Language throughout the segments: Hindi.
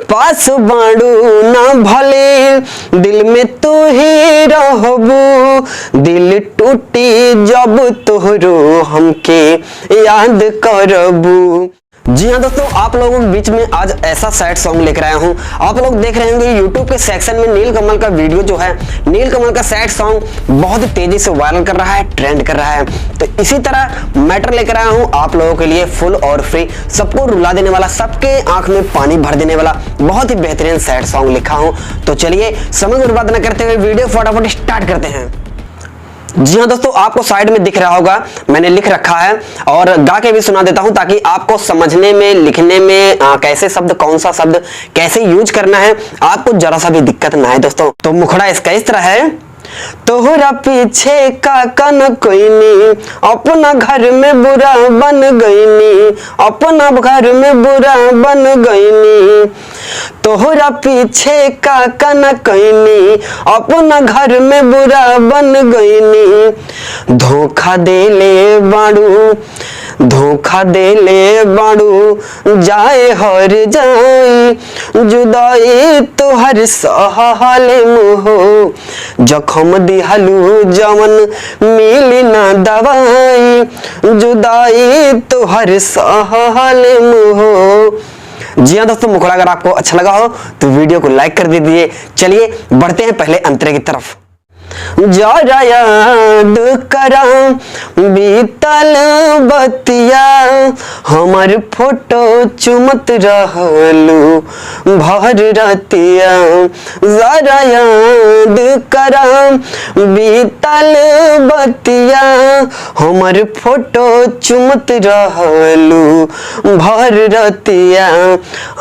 पास बाड़ू ना भले दिल में तू ही रहबू, दिल टूटी जब तोहरो हमके याद करबू। जी हाँ दोस्तों, आप लोगों के बीच में आज ऐसा सैड सॉन्ग लेकर आया हूँ। आप लोग देख रहे होंगे यूट्यूब के सेक्शन में नीलकमल का वीडियो जो है, नीलकमल का सैड सॉन्ग बहुत ही तेजी से वायरल कर रहा है, ट्रेंड कर रहा है। तो इसी तरह मैटर लेकर आया हूँ आप लोगों के लिए, फुल और फ्री, सबको रुला देने वाला, सबके आंख में पानी भर देने वाला बहुत ही बेहतरीन सैड सॉन्ग लिखा हूँ। तो चलिए समय बर्बाद न करते हुए वीडियो फटाफट स्टार्ट करते हैं। जी हाँ दोस्तों, आपको साइड में दिख रहा होगा मैंने लिख रखा है, और गा के भी सुना देता हूं ताकि आपको समझने में, लिखने में कैसे शब्द, कौन सा शब्द कैसे यूज करना है, आपको जरा सा भी दिक्कत ना आए दोस्तों। तो मुखड़ा इसका इस तरह है। तोहरा पीछे का कन कोई नी, अपना घर में बुरा बन गईनी, अपना घर में बुरा बन गईनी। तोहरा पीछे का कन कोई नी, अपना घर में बुरा बन गईनी। धोखा देले बाड़ू, धोखा देले बाड़ू, जाए हर जाई, जुदाई तोहर सहले मुहो, जखम दिहलू जवन मिली ना दवाई, जुदाई तोहर सहले मुहो। जी हाँ दोस्तों, मुखड़ा अगर आपको अच्छा लगा हो तो वीडियो को लाइक कर दीजिए। चलिए बढ़ते हैं पहले अंतरे की तरफ। जरा याद करा बीतल बतिया, हमार फोटो चुमत रहलू भर रतिया। जरा याद करा बीतल बतिया, हमार फोटो चुमत रहलू भर रतिया।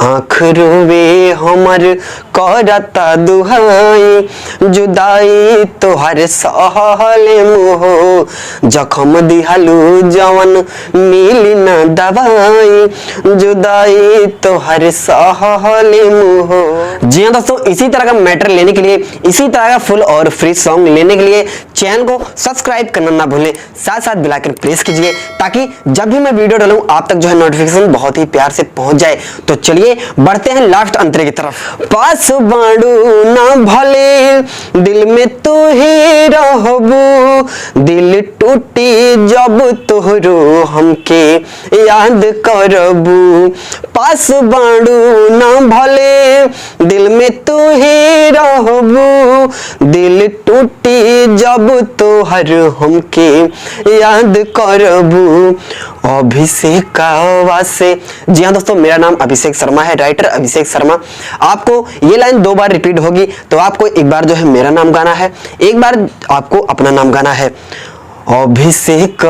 आँख रोवे हमर करता दुहाई, जुदाई तोहर सहले मुहो, जखम दिहलू जवन मिली ना दवाई, जुदाई तोहर सहले मुहो। जी हाँ दोस्तों, इसी तरह का मैटर लेने के लिए, इसी तरह का फुल और फ्री सॉन्ग लेने के लिए चैनल को सब्सक्राइब करना ना भूलें, साथ साथ बेल आइकन प्रेस कीजिए ताकि जब भी मैं वीडियो डालूं आप तक जो है नोटिफिकेशन बहुत ही प्यार से पहुंच जाए। तो चलिए बढ़ते हैं लास्ट अंतरे की तरफ। पास बाड़ू ना भले दिल में तू ही रहबू, दिल टूटी जब तोहरो हमके याद करबू। पास बाड़ू ना भले दिल में तू ही रहबू, दिल टूटी जब तोहर हमके याद करबू। अभिषेक से, जी हाँ दोस्तों, मेरा नाम अभिषेक शर्मा है, राइटर अभिषेक शर्मा। आपको ये लाइन 2 बार रिपीट होगी, तो आपको एक बार जो है मेरा नाम गाना है, एक बार आपको अपना नाम गाना है। अभिषेक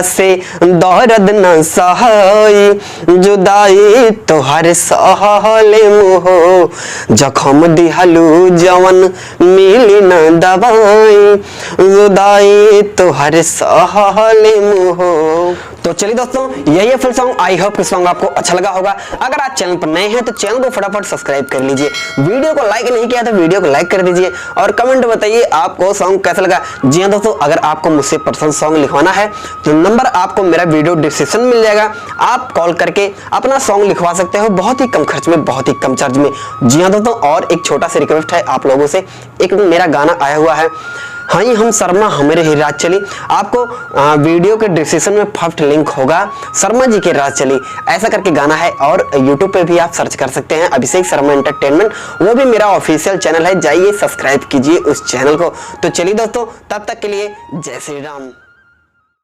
से दर्द न सहाई, जुदाई तोहर सहले मुहो, जखम दिहलू जवन मिली न दवाई, जुदाई तोहर सहले मुहो। तो चलिए दोस्तों, यही है फुल सॉन्ग। आई होप कि सॉन्ग आपको अच्छा लगा होगा। अगर आप चैनल पर नए हैं तो चैनल को फटाफट सब्सक्राइब कर लीजिए। वीडियो को लाइक नहीं किया तो वीडियो को लाइक कर दीजिए और कमेंट बताइए आपको सॉन्ग कैसा लगा। जी हाँ दोस्तों, अगर आपको मुझसे पर्सनल सॉन्ग लिखवाना है तो नंबर आपको मेरा वीडियो डिस्क्रिप्शन में मिल जाएगा, आप कॉल करके अपना सॉन्ग लिखवा सकते हो बहुत ही कम खर्च में, बहुत ही कम चार्ज में। जी हाँ दोस्तों, और एक छोटा सा रिक्वेस्ट है आप लोगों से, एक मेरा गाना आया हुआ है, हाँ ही हम शर्मा हमारे ही राज चली, आपको वीडियो के डिस्क्रिप्शन में फर्स्ट लिंक होगा, शर्मा जी के राज चली ऐसा करके गाना है, और यूट्यूब पे भी आप सर्च कर सकते हैं अभिषेक शर्मा एंटरटेनमेंट, वो भी मेरा ऑफिशियल चैनल है, जाइए सब्सक्राइब कीजिए उस चैनल को। तो चलिए दोस्तों, तब तक के लिए जय श्री राम।